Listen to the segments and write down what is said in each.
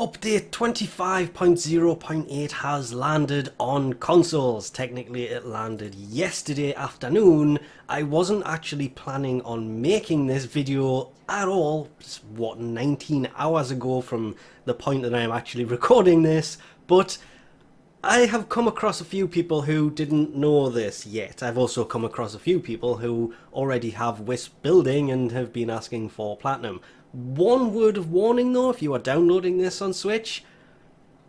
Update 25.0.8 has landed on consoles. Technically it landed yesterday afternoon. I wasn't actually planning on making this video at all. It's, what, 19 hours ago from the point that I'm actually recording this, but I have come across a few people who didn't know this yet. I've also come across a few people who already have Wisp building and have been asking for platinum. One word of warning though, if you are downloading this on Switch,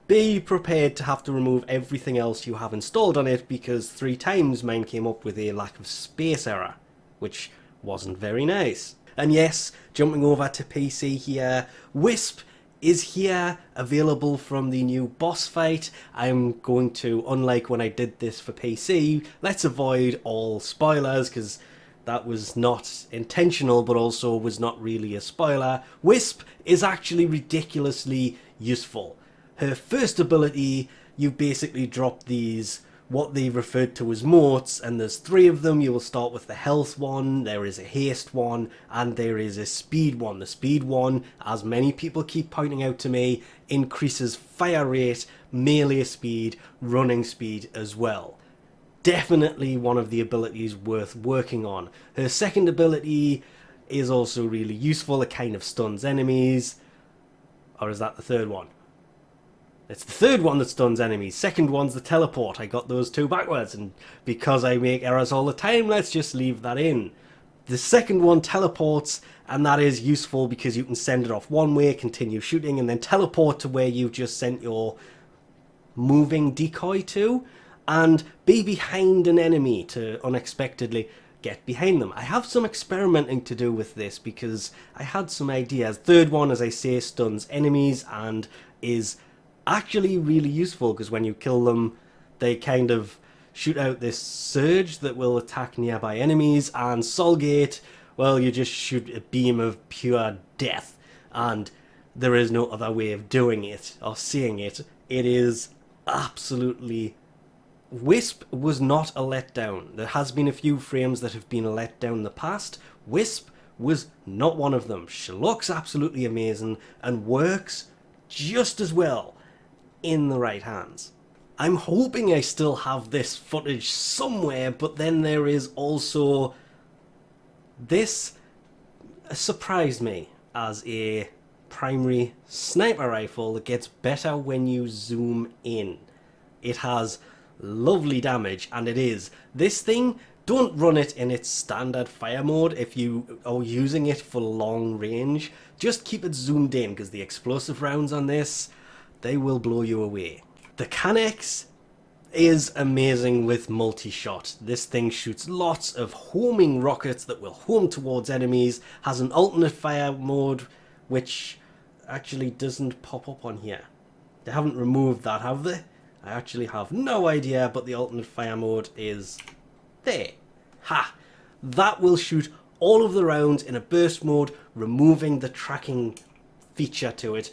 be prepared to have to remove everything else you have installed on it, because 3 times mine came up with a lack of space error, which wasn't very nice. And yes, jumping over to PC here, Wisp is here, available from the new boss fight. I'm going to, unlike when I did this for PC, let's avoid all spoilers, because that was not intentional, but also was not really a spoiler. Wisp is actually ridiculously useful. Her first ability, you basically drop these, what they referred to as motes, and there's 3 of them. You will start with the health one, there is a haste one, and there is a speed one. The speed one, as many people keep pointing out to me, increases fire rate, melee speed, running speed as well. Definitely one of the abilities worth working on. Her second ability is also really useful. It kind of stuns enemies. Or is that the third one? It's the third one that stuns enemies. Second one's the teleport. I got those 2 backwards, and because I make errors all the time, let's just leave that in. The second one teleports, and that is useful because you can send it off one way, continue shooting, and then teleport to where you've just sent your moving decoy to, and be behind an enemy to unexpectedly get behind them. I have some experimenting to do with this because I had some ideas. Third one, as I say, stuns enemies and is actually really useful because when you kill them, they kind of shoot out this surge that will attack nearby enemies, and Solgate, well, you just shoot a beam of pure death, and there is no other way of doing it or seeing it. It is absolutely... Wisp was not a letdown. There has been a few frames that have been a letdown in the past. Wisp was not one of them. She looks absolutely amazing and works just as well in the right hands. I'm hoping I still have this footage somewhere, but then there is also... This surprised me as a primary sniper rifle that gets better when you zoom in. It has lovely damage, and it is. This thing, don't run it in its standard fire mode if you are using it for long range. Just keep it zoomed in, because the explosive rounds on this, they will blow you away. The Kanak is amazing with multi-shot. This thing shoots lots of homing rockets that will home towards enemies, has an alternate fire mode, which actually doesn't pop up on here. They haven't removed that, have they? I actually have no idea, but the alternate fire mode is there. Ha! That will shoot all of the rounds in a burst mode, removing the tracking feature to it,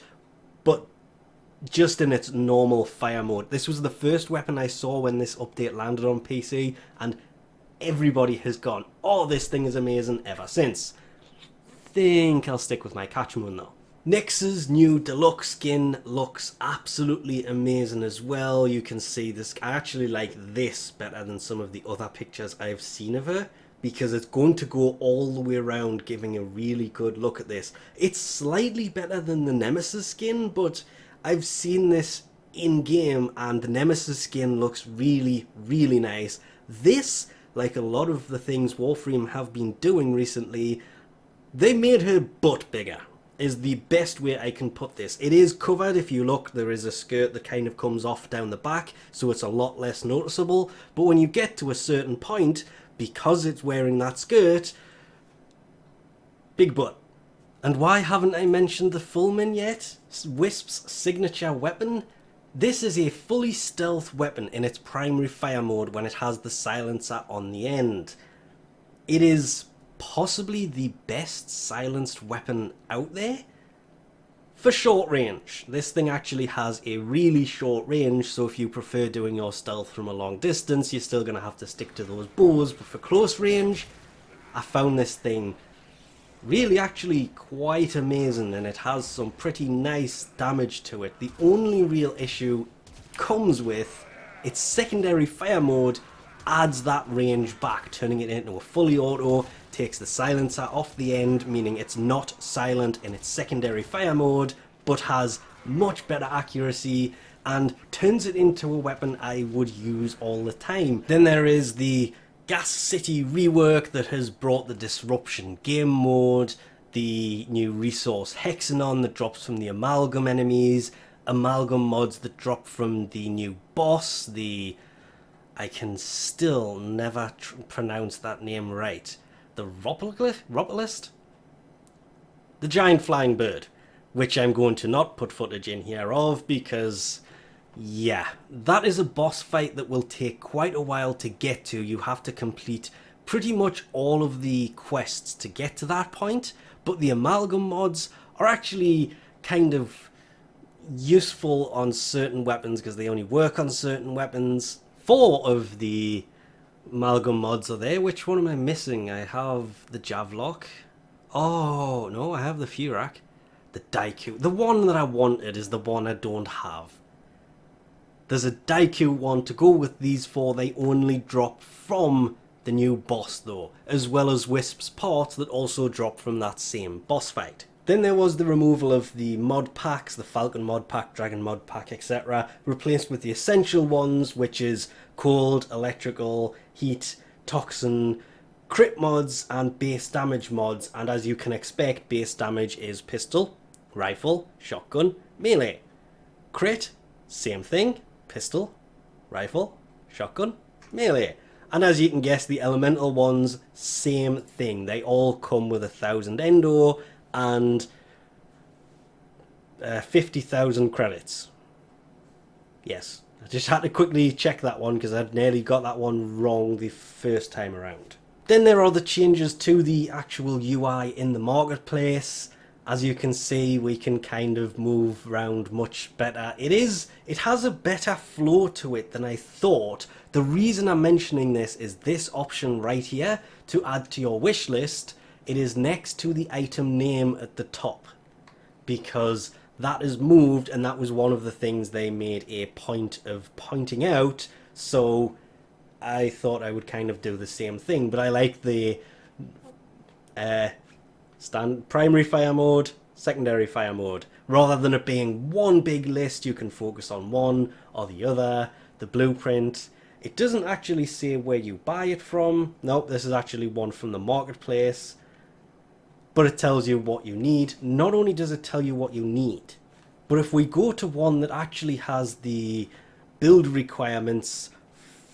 but just in its normal fire mode. This was the first weapon I saw when this update landed on PC, and everybody has gone, oh, this thing is amazing ever since. Think I'll stick with my Catchmoon though. Nexus' new deluxe skin looks absolutely amazing as well. You can see this. I actually like this better than some of the other pictures I've seen of her, because it's going to go all the way around, giving a really good look at this. It's slightly better than the Nemesis skin, but I've seen this in game and the Nemesis skin looks really, really nice. This, like a lot of the things Warframe have been doing recently, they made her butt bigger, is the best way I can put this. It is covered. If you look, there is a skirt that kind of comes off down the back, so it's a lot less noticeable, but when you get to a certain point, because it's wearing that skirt, big butt. And why haven't I mentioned the Fulmin yet? Wisp's signature weapon? This is a fully stealth weapon in its primary fire mode when it has the silencer on the end. It is possibly the best silenced weapon out there for short range. This thing actually has a really short range, so if you prefer doing your stealth from a long distance, you're still going to have to stick to those bows, but for close range, I found this thing really actually quite amazing, and it has some pretty nice damage to it. The only real issue comes with its secondary fire mode adds that range back, turning it into a fully auto, takes the silencer off the end, meaning it's not silent in its secondary fire mode, but has much better accuracy, and turns it into a weapon I would use all the time. Then there is the Gas City rework that has brought the Disruption game mode, the new resource Hexanon that drops from the amalgam enemies, amalgam mods that drop from the new boss, I can still never pronounce that name right. The Ropalist? The giant flying bird, which I'm going to not put footage in here of because, yeah, that is a boss fight that will take quite a while to get to. You have to complete pretty much all of the quests to get to that point, but the amalgam mods are actually kind of useful on certain weapons because they only work on certain weapons. 4 of the amalgam mods are there. Which one am I missing? I have the javlok. Oh, no, I have the furax. The daiku. The one that I wanted is the one I don't have. There's a daiku one to go with these 4. They only drop from the new boss though, as well as Wisp's parts that also drop from that same boss fight. Then there was the removal of the mod packs, the Falcon mod pack, Dragon mod pack, etc. Replaced with the essential ones, which is cold, electrical, heat, toxin, crit mods, and base damage mods. And as you can expect, base damage is pistol, rifle, shotgun, melee. Crit, same thing, pistol, rifle, shotgun, melee. And as you can guess, the elemental ones, same thing. They all come with 1000 endo and 50,000 credits. Yes, I just had to quickly check that one because I'd nearly got that one wrong the first time around. Then there are the changes to the actual UI in the marketplace. As you can see, we can kind of move around much better. It has a better flow to it than I thought. The reason I'm mentioning this is this option right here, to add to your wish list. It is next to the item name at the top, because that is moved, and that was one of the things they made a point of pointing out, so I thought I would kind of do the same thing. But I like the primary fire mode, secondary fire mode. Rather than it being one big list, you can focus on one or the other. The blueprint, it doesn't actually say where you buy it from. Nope, this is actually one from the marketplace. But it tells you what you need. Not only does it tell you what you need, but if we go to one that actually has the build requirements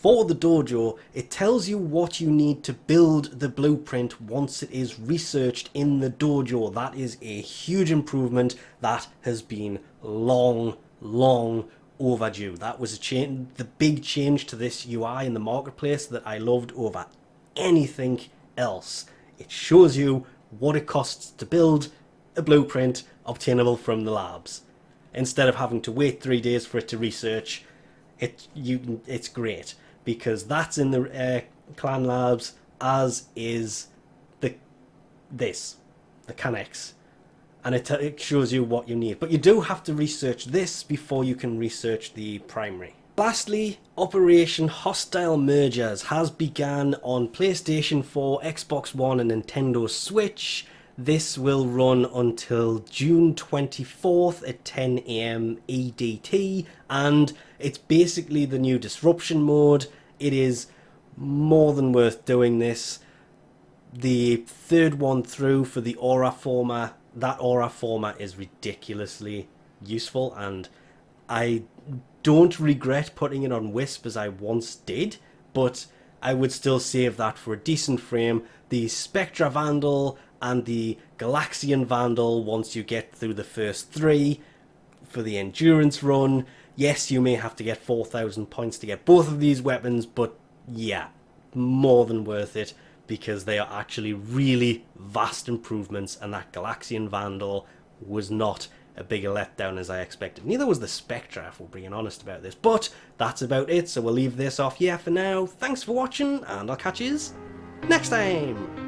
for the dojo, it tells you what you need to build the blueprint once it is researched in the dojo. That is a huge improvement that has been long overdue. That was the big change to this UI in the marketplace that I loved over anything else. It shows you what it costs to build a blueprint obtainable from the labs. Instead of having to wait 3 days for it to research, it's great, because that's in the clan labs, as is the Kanak, and it shows you what you need. But you do have to research this before you can research the primary. Lastly, Operation Hostile Mergers has begun on PlayStation 4, Xbox One and Nintendo Switch. This will run until June 24th at 10 AM EDT, and it's basically the new Disruption mode. It is more than worth doing this. The third one through for the aura former, that aura former is ridiculously useful, and I don't regret putting it on Wisp as I once did, but I would still save that for a decent frame. The Spectra Vandal and the Galaxian Vandal, once you get through the first 3 for the endurance run. Yes, you may have to get 4,000 points to get both of these weapons, but yeah, more than worth it, because they are actually really vast improvements, and that Galaxian Vandal was not a bigger letdown as I expected. Neither was the Spectra, if we're being honest about this. But that's about it, so we'll leave this off here for now. Thanks for watching, and I'll catch yous next time!